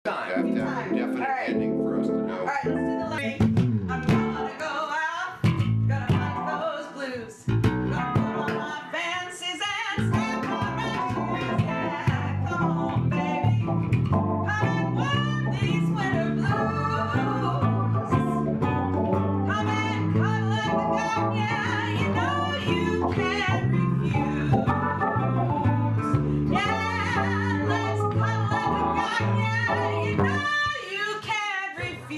Have to have a definite ending for us to know. All right, let's do the lane. I'm gonna go out, gonna find those blues. Gonna put on my fancies and step on my shoes. Yeah, come on, baby. I want these winter blues. Come and cuddle like the God, yeah, you know you can't refuse. Yeah, let's cuddle like the God, yeah, you know you can't refuse.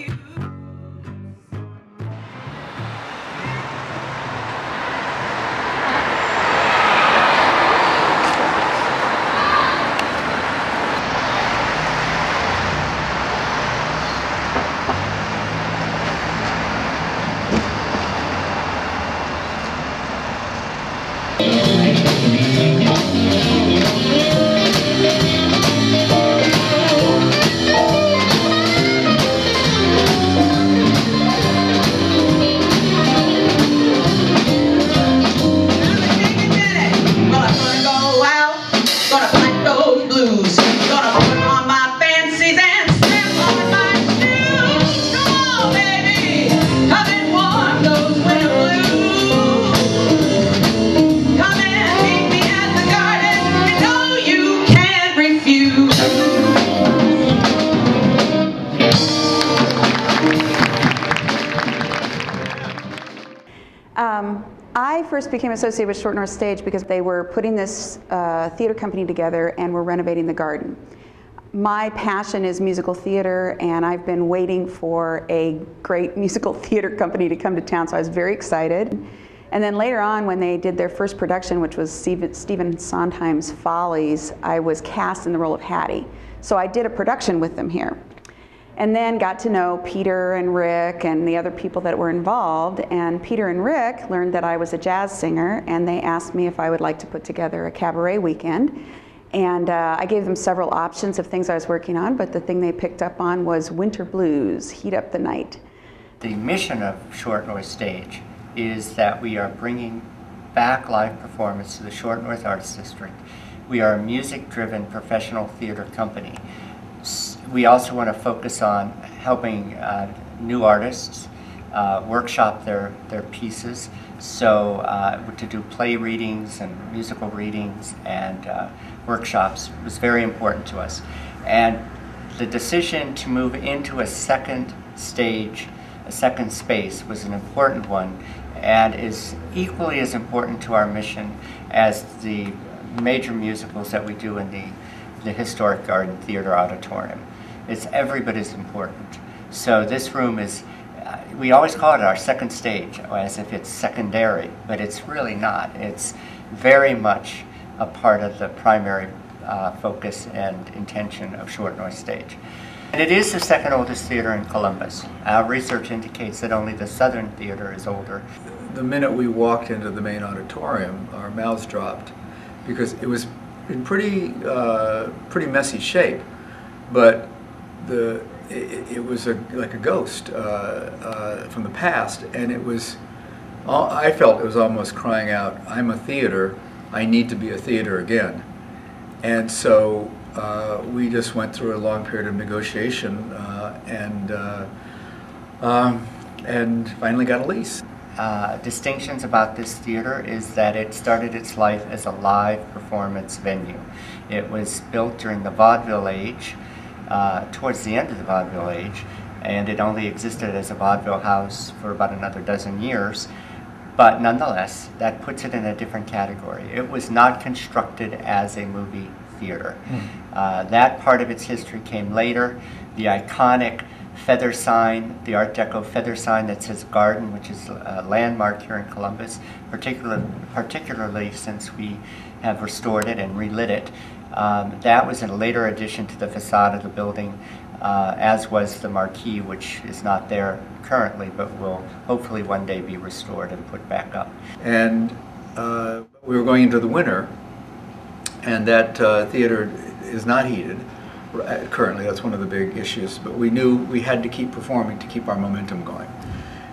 I first became associated with Short North Stage because they were putting this theater company together and were renovating the garden. My passion is musical theater, and I've been waiting for a great musical theater company to come to town, so I was very excited. And then later on, when they did their first production, which was Stephen Sondheim's Follies, I was cast in the role of Hattie. So I did a production with them here. And then got to know Peter and Rick and the other people that were involved. And Peter and Rick learned that I was a jazz singer, and they asked me if I would like to put together a cabaret weekend. And I gave them several options of things I was working on, but the thing they picked up on was Winter Blues, Heat Up the Night. The mission of Short North Stage is that we are bringing back live performance to the Short North Arts District. We are a music-driven professional theater company. We also want to focus on helping new artists workshop their pieces. So to do play readings and musical readings and workshops was very important to us. And the decision to move into a second stage, a second space, was an important one and is equally as important to our mission as the major musicals that we do in the historic Garden Theater Auditorium. It's every bit as important. So this room is, we always call it our second stage, as if it's secondary, but it's really not. It's very much a part of the primary focus and intention of Short North Stage. And it is the second oldest theater in Columbus. Our research indicates that only the Southern Theater is older. The minute we walked into the main auditorium, our mouths dropped because it was in pretty messy shape, but it was like a ghost from the past, and it was. I felt it was almost crying out, "I'm a theater. I need to be a theater again." And so we just went through a long period of negotiation and finally got a lease. Distinctions about this theater is that it started its life as a live performance venue. It was built during the vaudeville age, towards the end of the vaudeville age, and it only existed as a vaudeville house for about another dozen years. But nonetheless, that puts it in a different category. It was not constructed as a movie theater. That part of its history came later. The iconic feather sign, the Art Deco feather sign that says Garden, which is a landmark here in Columbus, particularly since we have restored it and relit it. That was a later addition to the facade of the building, as was the marquee, which is not there currently, but will hopefully one day be restored and put back up. And we were going into the winter, and that theater is not heated currently. That's one of the big issues, but we knew we had to keep performing to keep our momentum going.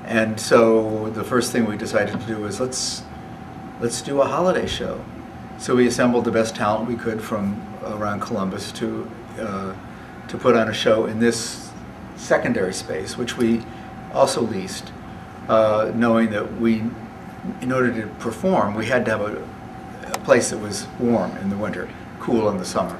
And so the first thing we decided to do was let's do a holiday show. So we assembled the best talent we could from around Columbus to to put on a show in this secondary space, which we also leased, knowing that in order to perform, we had to have a place that was warm in the winter, cool in the summer.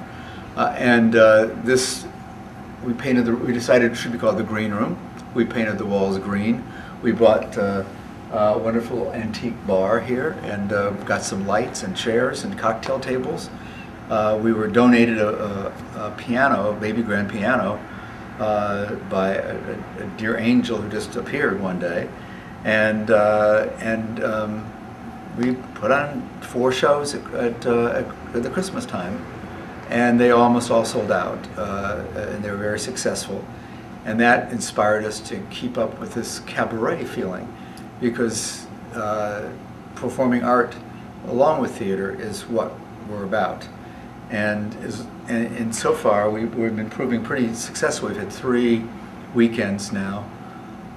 We decided it should be called the Green Room. We painted the walls green. We bought a wonderful antique bar here and got some lights and chairs and cocktail tables. We were donated a piano, a baby grand piano, by a dear angel who just appeared one day. And we put on 4 shows at the Christmas time, and they almost all sold out, and they were very successful. And that inspired us to keep up with this cabaret feeling, because performing art along with theater is what we're about. And so far we've been proving pretty successful. We've had 3 weekends now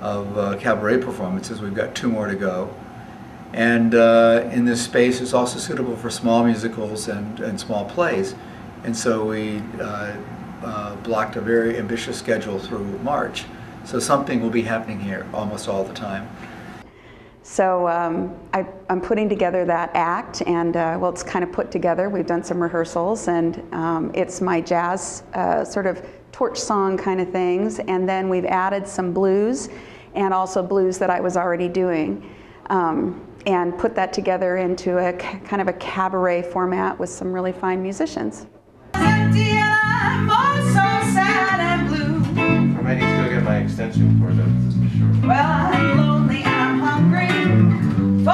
of cabaret performances. We've got 2 more to go. And in this space is also suitable for small musicals and small plays. And so we blocked a very ambitious schedule through March. So something will be happening here almost all the time. So I'm putting together that act, and well, it's kind of put together. We've done some rehearsals, and it's my jazz sort of torch song kind of things, and then we've added some blues, and also blues that I was already doing, and put that together into a kind of a cabaret format with some really fine musicians. Empty and I'm all so sad and blue. I might need to go get my extension cord up, just to be sure. Well, I'm lonely and I'm hungry for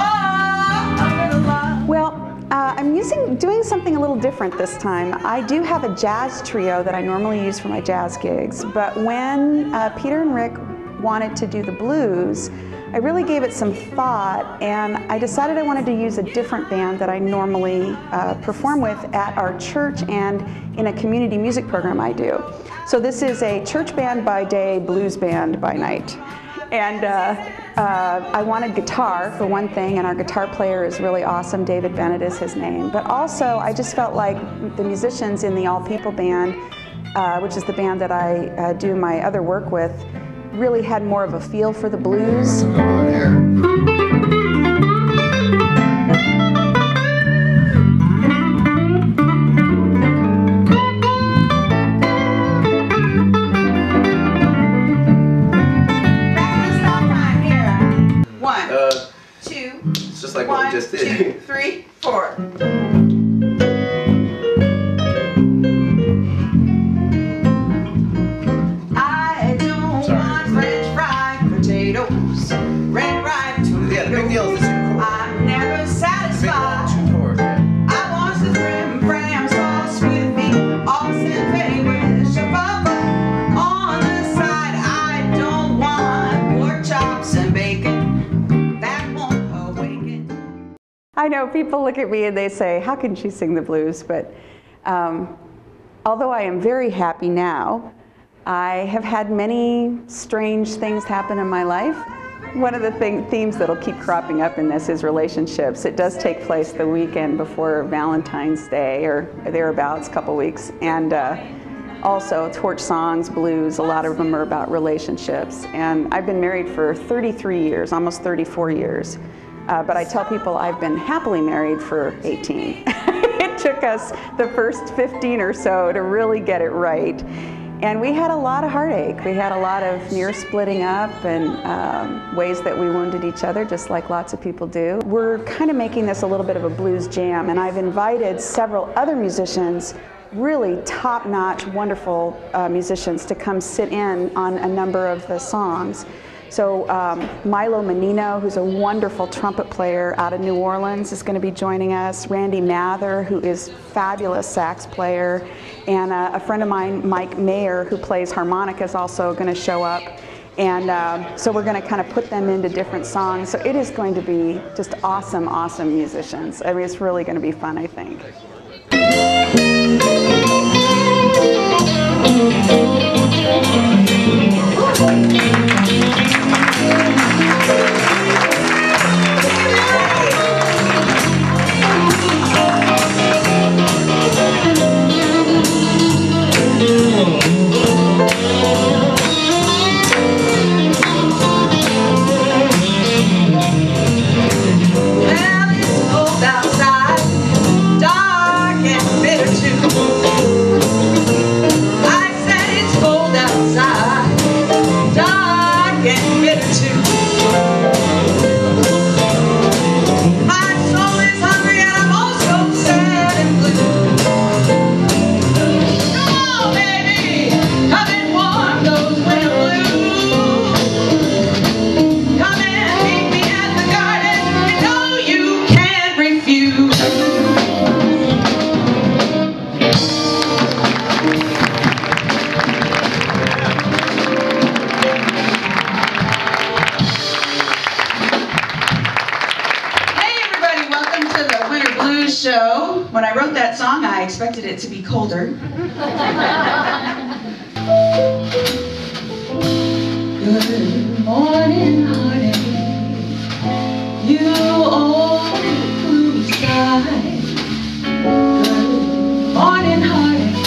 a little love. Well, I'm doing something a little different this time. I do have a jazz trio that I normally use for my jazz gigs, but when Peter and Rick wanted to do the blues, I really gave it some thought, and I decided I wanted to use a different band that I normally perform with at our church and in a community music program I do. So this is a church band by day, blues band by night. And I wanted guitar for one thing, and our guitar player is really awesome. David Bennett is his name. But also, I just felt like the musicians in the All People Band, which is the band that I do my other work with, really had more of a feel for the blues. What's going on here? It's just like what we just did. 1, 2, 3, 4. I don't want French fried potatoes, red ripe tomatoes. Yeah, the big deal is this is cool. I'm never The big satisfied. long chord, yeah. I want some shrimp frams sauce with me, all symphony with shababa. On the side, I don't want pork chops and bacon. That won't awaken. I know people look at me and they say, how can she sing the blues? But although I am very happy now, I have had many strange things happen in my life. One of the themes that'll keep cropping up in this is relationships. It does take place the weekend before Valentine's Day or thereabouts, couple weeks. And also torch songs, blues, a lot of them are about relationships. And I've been married for 33 years, almost 34 years. But I tell people I've been happily married for 18. It took us the first 15 or so to really get it right. And we had a lot of heartache. We had a lot of near splitting up and ways that we wounded each other, just like lots of people do. We're kind of making this a little bit of a blues jam, and I've invited several other musicians, really top-notch, wonderful musicians, to come sit in on a number of the songs. So Milo Menino, who's a wonderful trumpet player out of New Orleans, is going to be joining us. Randy Mather, who is fabulous sax player, and a friend of mine, Mike Mayer, who plays harmonica, is also going to show up. And so we're going to kind of put them into different songs. So it is going to be just awesome, awesome musicians. I mean, it's really going to be fun, I think. Oh, wrote that song, I expected it to be colder. Good morning, heartache. You old blue sky. Good morning, heartache.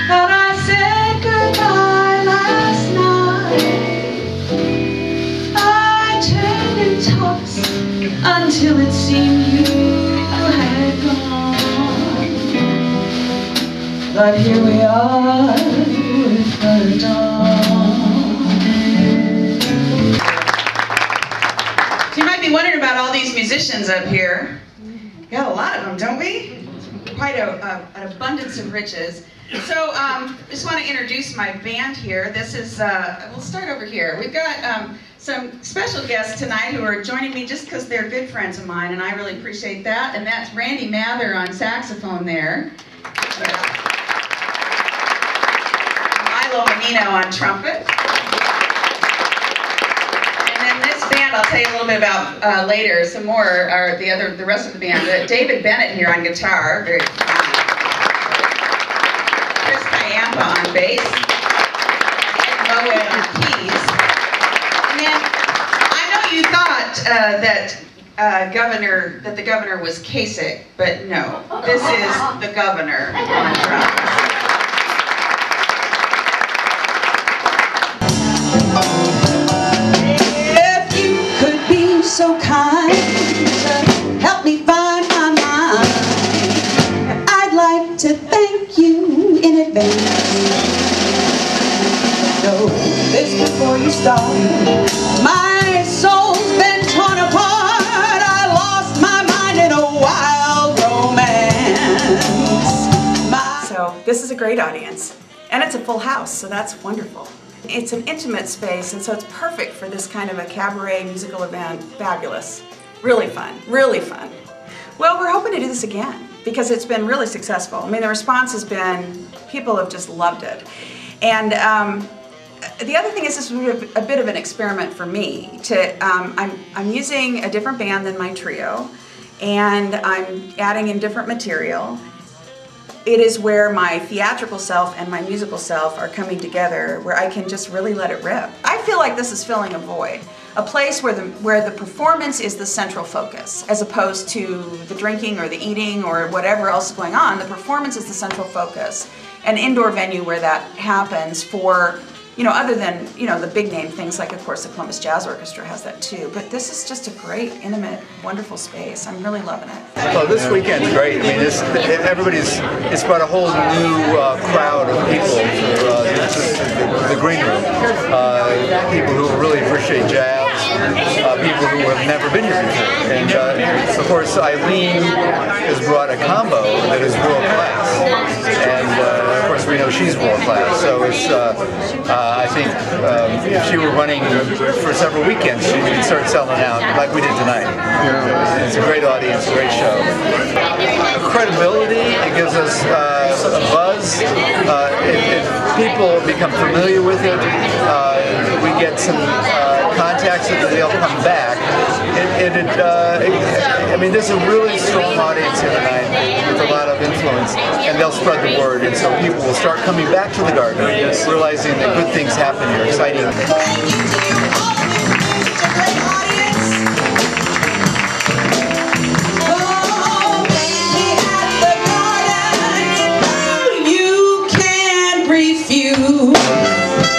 Thought I said goodbye last night. I turned and tossed until it seemed you had gone. But here we are with the dawn. So you might be wondering about all these musicians up here. We got a lot of them, don't we? Quite an abundance of riches. So just want to introduce my band here. This is, we'll start over here. We've got some special guests tonight who are joining me just because they're good friends of mine, and I really appreciate that. And that's Randy Mather on saxophone there. Milo Menino on trumpet. And then this band I'll tell you a little bit about later. Some more are the rest of the band. David Bennett here on guitar, very fun. Chris Kayampa on bass. Ed Moed on keys. And then I know you thought that the governor was Kasich, but no, this is the governor on drums. If you could be so kind to help me find my mind, I'd like to thank you in advance. Know this before you start. My soul's been torn apart. I lost my mind in a wild romance. So this is a great audience, and it's a full house, so that's wonderful. It's an intimate space, and so it's perfect for this kind of a cabaret musical event. Fabulous. Really fun. Really fun. Well, we're hoping to do this again because it's been really successful. I mean, the response has been, people have just loved it. And the other thing is this was a bit of an experiment for me. I'm using a different band than my trio, and I'm adding in different material. It is where my theatrical self and my musical self are coming together, where I can just really let it rip. I feel like this is filling a void, a place where the performance is the central focus, as opposed to the drinking or the eating or whatever else is going on. The performance is the central focus. An indoor venue where that happens for, you know, other than, you know, the big name things like, of course, the Columbus Jazz Orchestra has that too. But this is just a great, intimate, wonderful space. I'm really loving it. Well, this weekend's great. I mean, it's brought a whole new crowd of people to the green room. People who really appreciate jazz. People who have never been here before. And of course, Eileen has brought a combo that is world class. And of course, we know she's world class. So it's, I think if she were running for several weekends, she could start selling out like we did tonight. It's a great audience, great show. Credibility, it gives us a buzz. If people become familiar with it, we get some contacts that they'll come back. I mean, there's a really strong audience here tonight with a lot of influence, and they'll spread the word, and so people will start coming back to the garden, realizing that good things happen here, exciting things. You can't refuse.